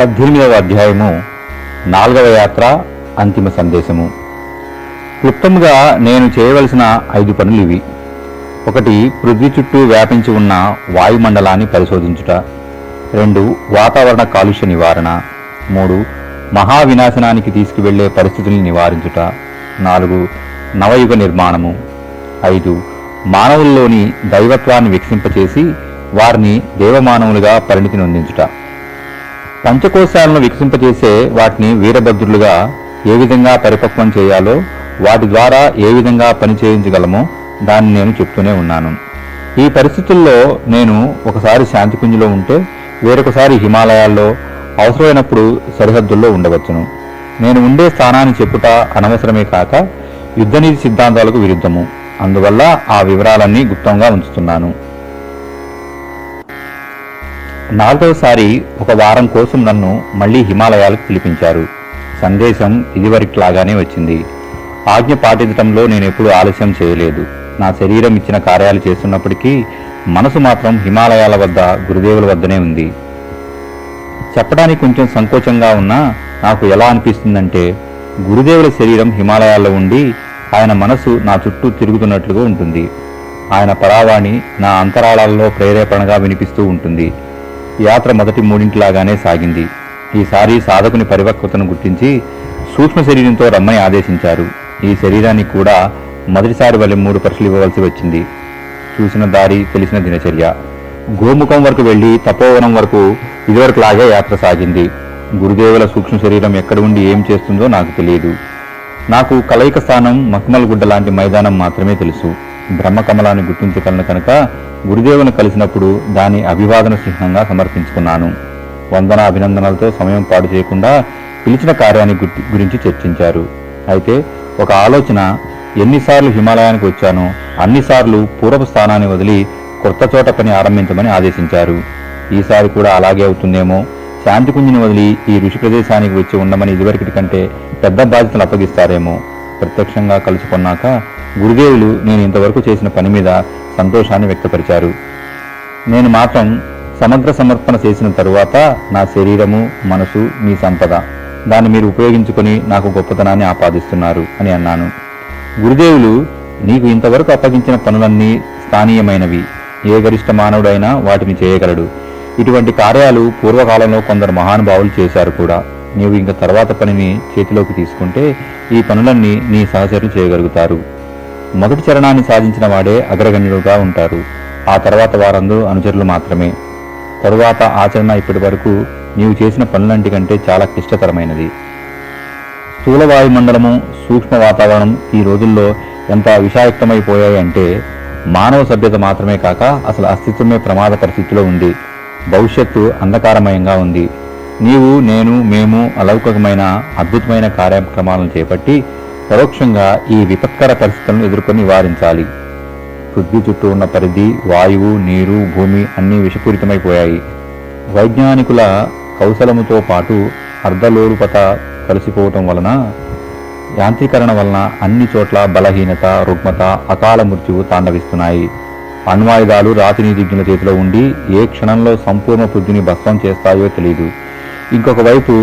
18వ అధ్యాయము 4వ యాత్ర అంతిమ సందేశము. క్లుప్తంగా నేను చేయవలసిన 5 పనులు ఇవి. 1. పృథ్వీ చుట్టూ వ్యాపించి ఉన్న వాయుమండలాన్ని పరిశోధించుట. 2. వాతావరణ కాలుష్య నివారణ. 3. మహావినాశనానికి తీసుకువెళ్లే పరిస్థితుల్ని నివారించుట. 4. నవయుగ నిర్మాణము. 5. మానవుల్లోని దైవత్వాన్ని వికసింపచేసి వారిని దేవమానవులుగా పరిణితి నొందించుట. పంచకోశాలను వికసింపచేసే వాటిని వీరభద్రులుగా ఏ విధంగా పరిపక్వం చేయాలో, వాటి ద్వారా ఏ విధంగా పని చేయించగలమో దాన్ని నేను చెప్తూనే ఉన్నాను. ఈ పరిస్థితుల్లో నేను ఒకసారి శాంతికుంజిలో ఉంటే వేరొకసారి హిమాలయాల్లో, అవసరమైనప్పుడు సరిహద్దుల్లో ఉండవచ్చును. నేను ఉండే స్థానాన్ని చెప్పుట అనవసరమే కాక యుద్ధనీతి సిద్ధాంతాలకు విరుద్ధము. అందువల్ల ఆ వివరాలన్నీ గుప్తంగా ఉంచుతున్నాను. 4వసారి ఒక వారం కోసం నన్ను మళ్లీ హిమాలయాలకు పిలిపించారు. సందేశం ఇదివరకులాగానే వచ్చింది. ఆజ్ఞ పాటించడంలో నేను ఎప్పుడూ ఆలస్యం చేయలేదు. నా శరీరం ఇచ్చిన కార్యాలు చేస్తున్నప్పటికీ మనసు మాత్రం హిమాలయాల వద్ద, గురుదేవుల వద్దనే ఉంది. చెప్పడానికి కొంచెం సంకోచంగా ఉన్నా నాకు ఎలా అనిపిస్తుందంటే, గురుదేవుల శరీరం హిమాలయాల్లో ఉండి ఆయన మనసు నా చుట్టూ తిరుగుతున్నట్లుగా ఉంటుంది. ఆయన పరావాణి నా అంతరాళాల్లో ప్రేరేపణగా వినిపిస్తూ ఉంటుంది. యాత్ర మొదటి 3లాగానే సాగింది. ఈసారి సాధకుని పరిపక్వతను గుర్తించి సూక్ష్మ శరీరంతో రమ్మని ఆదేశించారు. ఈ శరీరానికి కూడా మొదటిసారి వల్ల 3 పరీక్షలు ఇవ్వవలసి వచ్చింది. చూసిన దారి, తెలిసిన దినచర్య. గోముఖం వరకు వెళ్లి తపోవనం వరకు ఇదివరకులాగే యాత్ర సాగింది. గురుదేవుల సూక్ష్మ శరీరం ఎక్కడ ఉండి ఏం చేస్తుందో నాకు తెలియదు. నాకు కలయిక స్థానం మక్మల్ గుడ్డ లాంటి మైదానం మాత్రమే తెలుసు. బ్రహ్మకమలాన్ని గుర్తించగలను కనుక గురుదేవుని కలిసినప్పుడు దాని అభివాదన చిహ్నంగా సమర్పించుకున్నాను. వందన అభినందనలతో సమయం పాడు చేయకుండా పిలిచిన కార్యాన్ని గురించి చర్చించారు. అయితే ఒక ఆలోచన, ఎన్నిసార్లు హిమాలయానికి వచ్చానో అన్నిసార్లు పూర్వపు స్థానాన్ని వదిలి కొత్త చోట పని ఆరంభించమని ఆదేశించారు. ఈసారి కూడా అలాగే అవుతుందేమో. శాంతికుంజిని వదిలి ఈ ఋషి ప్రదేశానికి వచ్చి ఉండమని ఇదివరకటి కంటే పెద్ద బాధ్యతలు అప్పగిస్తారేమో. ప్రత్యక్షంగా కలుసుకున్నాక గురుదేవులు నేను ఇంతవరకు చేసిన పని మీద సంతోషాన్ని వ్యక్తపరిచారు. నేను మాత్రం సమగ్ర సమర్పణ చేసిన తరువాత నా శరీరము, మనసు మీ సంపద, దాన్ని మీరు ఉపయోగించుకొని నాకు గొప్పతనాన్ని ఆపాదిస్తున్నారు అని అన్నాను. గురుదేవులు, నీకు ఇంతవరకు అప్పగించిన పనులన్నీ స్థానీయమైనవి. ఏ గరిష్ట మానవుడైనా వాటిని చేయగలడు. ఇటువంటి కార్యాలు పూర్వకాలంలో కొందరు మహానుభావులు చేశారు కూడా. నీవు ఇంక తర్వాత పనిని చేతిలోకి తీసుకుంటే ఈ పనులన్నీ నీ సహచరులు చేయగలుగుతారు. మొదటి చరణాన్ని సాధించిన వాడే అగ్రగణ్యుడుగా ఉంటారు. ఆ తర్వాత వారందరూ అనుచరులు మాత్రమే. తరువాత ఆచరణ ఇప్పటి వరకు నీవు చేసిన పనులంటి కంటే చాలా క్లిష్టతరమైనది. స్థూల వాయుమండలము, సూక్ష్మ వాతావరణం ఈ రోజుల్లో ఎంత విషాయుక్తమైపోయాయి అంటే, మానవ సభ్యత మాత్రమే కాక అసలు అస్తిత్వమే ప్రమాద పరిస్థితిలో ఉంది. భవిష్యత్తు అంధకారమయంగా ఉంది. నీవు, నేను, మేము అలౌకికమైన అద్భుతమైన కార్యక్రమాలను చేపట్టి పరోక్షంగా ఈ విపత్కర పరిస్థితులను ఎదుర్కొని నివారించాలి. పృథ్వీ చుట్టూ ఉన్న పరిధి, వాయువు, నీరు, భూమి అన్నీ విషపూరితమైపోయాయి. వైజ్ఞానికుల కౌశలముతో పాటు అర్ధలోలుపత కలిసిపోవటం వలన, యాంత్రీకరణ వలన అన్ని చోట్ల బలహీనత, రుగ్మత, అకాల మృత్యువు తాండవిస్తున్నాయి. అణ్వాయుధాలు రాతినీతిజ్ఞుల చేతిలో ఉండి ఏ క్షణంలో సంపూర్ణ పృథ్వీని భస్మం చేస్తాయో తెలియదు. ఇంకొక వైపు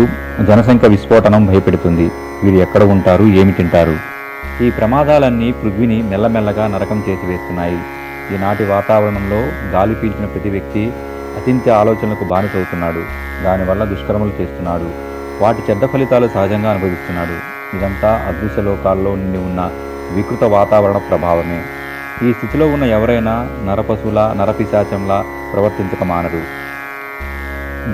జనసంఖ్య విస్ఫోటనం భయపెడుతుంది. వీరు ఎక్కడ ఉంటారు, ఏమి తింటారు? ఈ ప్రమాదాలన్నీ పృథ్వీని మెల్లమెల్లగా నరకం చేసి వేస్తున్నాయి. ఈనాటి వాతావరణంలో గాలి పీల్చిన ప్రతి వ్యక్తి అతింత్య ఆలోచనలకు బానిసవుతున్నాడు. దానివల్ల దుష్కర్మలు చేస్తున్నాడు. వాటి చెడ్డ ఫలితాలు సహజంగా అనుభవిస్తున్నాడు. ఇదంతా అదృశ్య లోకాల్లో నిండి ఉన్న వికృత వాతావరణ ప్రభావమే. ఈ స్థితిలో ఉన్న ఎవరైనా నరపశువుల, నరపిశాచంలా ప్రవర్తించక మానరు.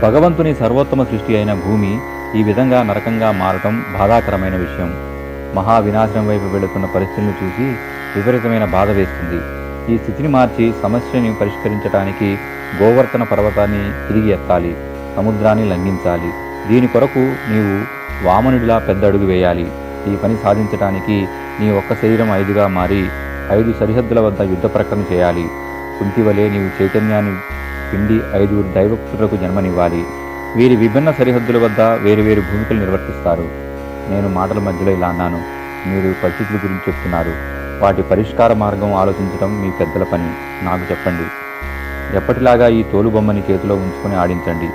భగవంతుని సర్వోత్తమ సృష్టి అయిన భూమి ఈ విధంగా నరకంగా మారటం బాధాకరమైన విషయం. మహావినాశనం వైపు వెళుతున్న పరిస్థితులను చూసి విపరీతమైన బాధ వేస్తుంది. ఈ స్థితిని మార్చి సమస్యని పరిష్కరించడానికి గోవర్ధన పర్వతాన్ని తిరిగి ఎత్తాలి, సముద్రాన్ని లంఘించాలి. దీని కొరకు నీవు వామనుడిలా పెద్ద అడుగు వేయాలి. ఈ పని సాధించడానికి నీ ఒక్క శరీరం 5గా మారి 5 సరిహద్దుల వద్ద యుద్ధ ప్రకటన చేయాలి. కుంతివలే నీవు చైతన్యాన్ని పిండి 5 దైవపుత్రులకు జన్మనివ్వాలి. వీరి విభిన్న సరిహద్దుల వద్ద వేరువేరు భూమికలు నిర్వర్తిస్తారు. నేను మాటల మధ్యలో ఇలా అన్నాను. మీరు పరిస్థితుల గురించి చెప్తున్నారు. వాటి పరిష్కార మార్గం ఆలోచించడం మీ పెద్దల పని. నాకు చెప్పండి. ఎప్పటిలాగా ఈ తోలుబొమ్మని చేతిలో ఉంచుకొని ఆడించండి.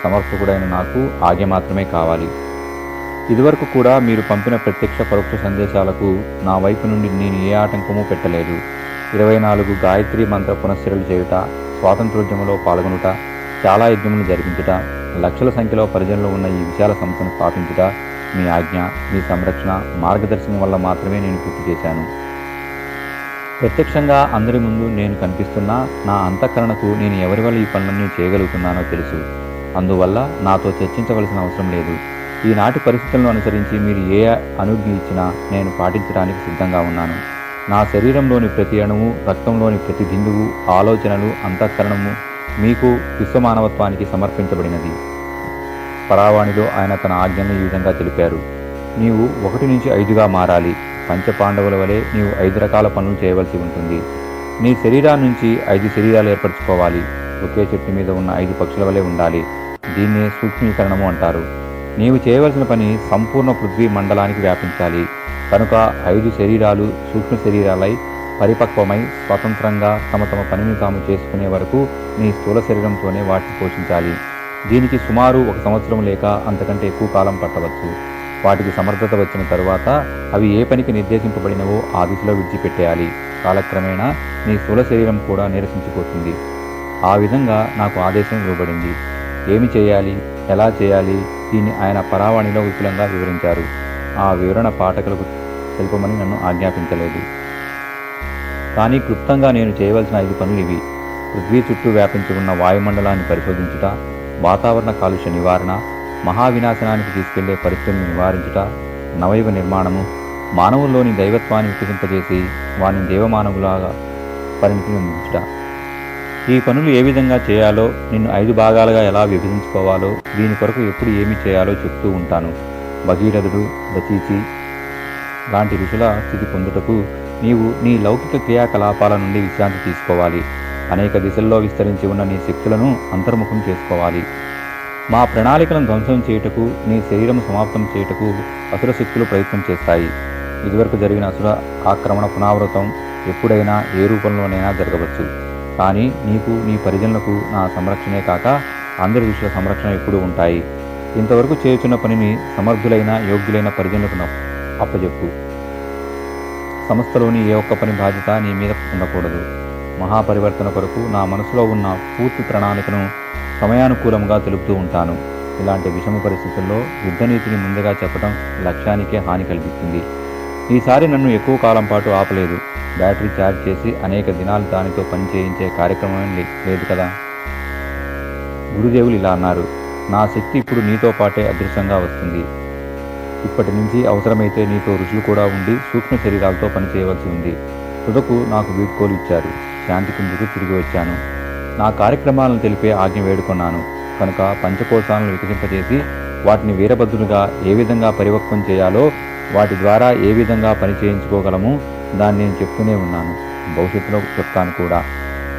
సమర్పకుడైన నాకు ఆజ్ఞ మాత్రమే కావాలి. ఇదివరకు కూడా మీరు పంపిన ప్రత్యక్ష పరోక్ష సందేశాలకు నా వైపు నుండి నేను ఏ ఆటంకమూ పెట్టలేదు. 24 గాయత్రి మంత్ర పునశ్చరలు చేయుట, స్వాతంత్రోద్యమంలో పాల్గొనుట, చాలా యజ్ఞములు జరిపించుట, లక్షల సంఖ్యలో పరిజనులు ఉన్న ఈ విశాల సంస్థను స్థాపించుట మీ ఆజ్ఞ, మీ సంరక్షణ, మార్గదర్శనం వల్ల మాత్రమే నేను పూర్తి చేశాను. ప్రత్యక్షంగా అందరి ముందు నేను కనిపిస్తున్నా నా అంతఃకరణకు నేను ఎవరి వల్ల ఈ పనులన్నీ చేయగలుగుతున్నానో తెలుసు. అందువల్ల నాతో చర్చించవలసిన అవసరం లేదు. ఈనాటి పరిస్థితులను అనుసరించి మీరు ఏ అనుజ్ఞ ఇచ్చినా నేను పాటించడానికి సిద్ధంగా ఉన్నాను. నా శరీరంలోని ప్రతి అణువు, రక్తంలోని ప్రతి బిందువు, ఆలోచనలు, అంతఃకరణము మీకు విశ్వమానవత్వానికి సమర్పించబడినది. పరావాణిలో ఆయన తన ఆజ్ఞను ఈ విధంగా తెలిపారు. నీవు 1 నుంచి 5గా మారాలి. పంచపాండవుల వలె నీవు 5 రకాల పనులు చేయవలసి ఉంటుంది. నీ శరీరాన్ని నుంచి 5 శరీరాలు ఏర్పరచుకోవాలి. ఒకే చెట్టు మీద ఉన్న 5 పక్షుల వలె ఉండాలి. దీన్నే సూక్ష్మీకరణము అంటారు. నీవు చేయవలసిన పని సంపూర్ణ పృథ్వీ మండలానికి వ్యాపించాలి. కనుక 5 శరీరాలు సూక్ష్మ శరీరాలై పరిపక్వమై స్వతంత్రంగా తమ పనిని తాము చేసుకునే వరకు నీ స్థూల శరీరంతోనే వాటిని పోషించాలి. దీనికి సుమారు 1 సంవత్సరం లేక అంతకంటే ఎక్కువ కాలం పట్టవచ్చు. వాటికి సమర్థత వచ్చిన తరువాత అవి ఏ పనికి నిర్దేశింపబడినవో ఆ దిశలో విడిచిపెట్టేయాలి. కాలక్రమేణా నీ స్థూల శరీరం కూడా నీరసించిపోతుంది. ఆ విధంగా నాకు ఆదేశం ఇవ్వబడింది. ఏమి చేయాలి, ఎలా చేయాలి, దీన్ని ఆయన పరావాణిలో విపులంగా వివరించారు. ఆ వివరణ పాఠకులకు తెలుపమని నన్ను ఆజ్ఞాపించలేదు. కానీ క్లుప్తంగా నేను చేయవలసిన 5 పనులు ఇవి: పృథ్వీ చుట్టూ వ్యాపించి ఉన్న వాయుమండలాన్ని పరిశోధించుట, వాతావరణ కాలుష్య నివారణ, మహావినాశనానికి తీసుకెళ్లే పరిస్థితులను నివారించుట, నవయుగ నిర్మాణము, మానవుల్లోని దైవత్వాన్ని వికసింపజేసి వారిని దేవమానవులాగా పరిణితి అందించుట. ఈ పనులు ఏ విధంగా చేయాలో, నిన్ను 5 భాగాలుగా ఎలా విభజించుకోవాలో, దీని కొరకు ఎప్పుడు ఏమి చేయాలో చెప్తూ ఉంటాను. భగీరథుడు, దచీచి లాంటి ఋషుల స్థితి పొందుటకు నీవు నీ లౌకిక క్రియాకలాపాల నుండి విశ్రాంతి తీసుకోవాలి. అనేక దిశల్లో విస్తరించి ఉన్న నీ శక్తులను అంతర్ముఖం చేసుకోవాలి. మా ప్రణాళికలను ధ్వంసం చేయుటకు, నీ శరీరం సమాప్తం చేయుటకు అసుర శక్తులు ప్రయత్నం చేస్తాయి. ఇదివరకు జరిగిన అసుర ఆక్రమణ పునరావృతం ఎప్పుడైనా ఏ రూపంలోనైనా జరగవచ్చు. కానీ నీకు, నీ పరిజనులకు నా సంరక్షణే కాక అందరి ఋషుల సంరక్షణ ఎప్పుడూ ఉంటాయి. ఇంతవరకు చేయుచున్న పనిని సమర్థులైన యోగ్యులైన పరిజనులకు అప్పజెప్పు. సంస్థలోని ఏ ఒక్క పని బాధ్యత నీ మీద ఉండకూడదు. మహాపరివర్తన కొరకు నా మనసులో ఉన్న పూర్తి ప్రణాళికను సమయానుకూలంగా తెలుపుతూ ఉంటాను. ఇలాంటి విషమ పరిస్థితుల్లో యుద్ధనీతిని ముందుగా చెప్పడం లక్ష్యానికే హాని కలిగిస్తుంది. ఈసారి నన్ను ఎక్కువ కాలం పాటు ఆపలేదు. బ్యాటరీ ఛార్జ్ చేసి అనేక దినాలు దానితో పని చేయించే కార్యక్రమం లేదు కదా. గురుదేవులు ఇలా అన్నారు: నా శక్తి ఇప్పుడు నీతో పాటే అదృశ్యంగా వస్తుంది. ఇప్పటి నుంచి అవసరమైతే నీతో ఋషులు కూడా ఉండి సూక్ష్మ శరీరాలతో పనిచేయవలసి ఉంది. తుదకు నాకు వీడ్కోలు ఇచ్చారు. శాంతి కుందుకు తిరిగి వచ్చాను. నా కార్యక్రమాలను తెలిపే ఆజ్ఞ వేడుకొన్నాను. కనుక పంచకోశాలను వికసింపజేసి వాటిని వీరభద్రులుగా ఏ విధంగా పరిపక్వం చేయాలో, వాటి ద్వారా ఏ విధంగా పని చేయించుకోగలమో దాన్ని నేను చెప్తూనే ఉన్నాను. భవిష్యత్తులో చెప్తాను కూడా.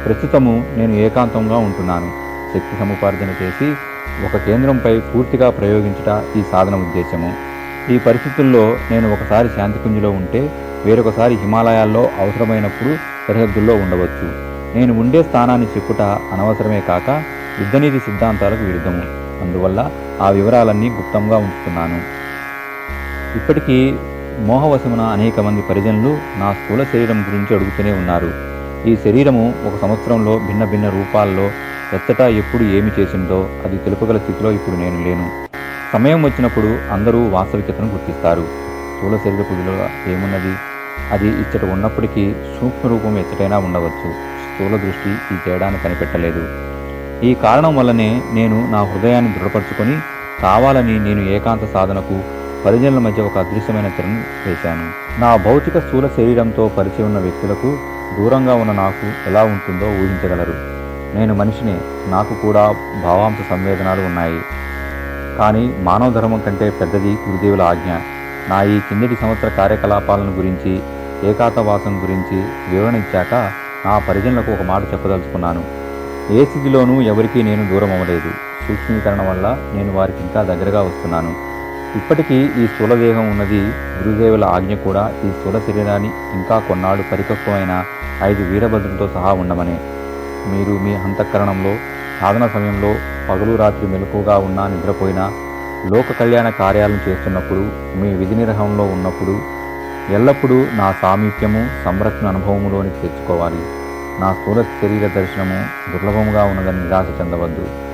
ప్రస్తుతము నేను ఏకాంతంగా ఉంటున్నాను. శక్తి సముపార్జన చేసి ఒక కేంద్రంపై పూర్తిగా ప్రయోగించుట ఈ సాధన ఉద్దేశము. ఈ పరిస్థితుల్లో నేను ఒకసారి శాంతికుంజలో ఉంటే వేరొకసారి హిమాలయాల్లో అవసరమైనప్పుడు సరిహద్దుల్లో ఉండవచ్చు. నేను ఉండే స్థానాన్ని చెప్పుట అనవసరమే కాక యుద్ధనీతి సిద్ధాంతాలకు విరుద్ధము. అందువల్ల ఆ వివరాలన్నీ గుప్తంగా ఉంచుతున్నాను. ఇప్పటికీ మోహవశమున అనేక మంది పరిజనులు నా స్థూల శరీరం గురించి అడుగుతూనే ఉన్నారు. ఈ శరీరము 1 సంవత్సరంలో భిన్న భిన్న రూపాల్లో ఎచ్చట ఎప్పుడు ఏమి చేసిందో అది తెలుపగల స్థితిలో ఇప్పుడు నేను లేను. సమయం వచ్చినప్పుడు అందరూ వాస్తవికతను గుర్తిస్తారు. స్థూల శరీరపు విలువ ఏమున్నది? అది ఇచ్చట ఉన్నప్పటికీ సూక్ష్మ రూపం ఎచ్చటైనా ఉండవచ్చు. స్థూల దృష్టి ఈ తేడాన్ని కనిపెట్టలేదు. ఈ కారణం వల్లనే నేను నా హృదయాన్ని దృఢపరచుకొని కావాలని నేను ఏకాంత సాధనకు పరిజనుల మధ్య ఒక అదృశ్యమైన తెరను వేశాను. నా భౌతిక స్థూల శరీరంతో పరిచయం ఉన్న వ్యక్తులకు దూరంగా ఉన్న నాకు ఎలా ఉంటుందో ఊహించగలరు. నేను మనిషినే. నాకు కూడా భావాంశ సంవేదనాలు ఉన్నాయి. కానీ మానవ ధర్మం కంటే పెద్దది గురుదేవుల ఆజ్ఞ. నా ఈ కిందటి సంవత్సర కార్యకలాపాలను గురించి, ఏకాంతవాసం గురించి వివరణ ఇచ్చాక నా పరిజనులకు ఒక మాట చెప్పదలుచుకున్నాను. ఏ స్థితిలోనూ ఎవరికీ నేను దూరం అవ్వలేదు. సూక్ష్మీకరణ వల్ల నేను వారికి ఇంకా దగ్గరగా వస్తున్నాను. ఇప్పటికీ ఈ స్థూలదేహం ఉన్నది. గురుదేవుల ఆజ్ఞ కూడా ఈ స్థూల శరీరాన్ని ఇంకా కొన్నాళ్ళు పరిపక్వమైన 5 వీరభద్రులతో సహా ఉండమనే. మీరు మీ అంతఃకరణంలో సాధన సమయంలో పగలు రాత్రి మెలకుగా ఉన్నా నిద్రపోయినా లోక కళ్యాణ కార్యాలను చేస్తున్నప్పుడు మీ విధి నిర్వహణలో ఉన్నప్పుడు ఎల్లప్పుడూ నా సామీప్యము సంరక్షణ అనుభవములోనికి తెచ్చుకోవాలి. నా స్థూల శరీర దర్శనము దుర్లభముగా ఉన్నదని నిరాశ చెందవద్దు.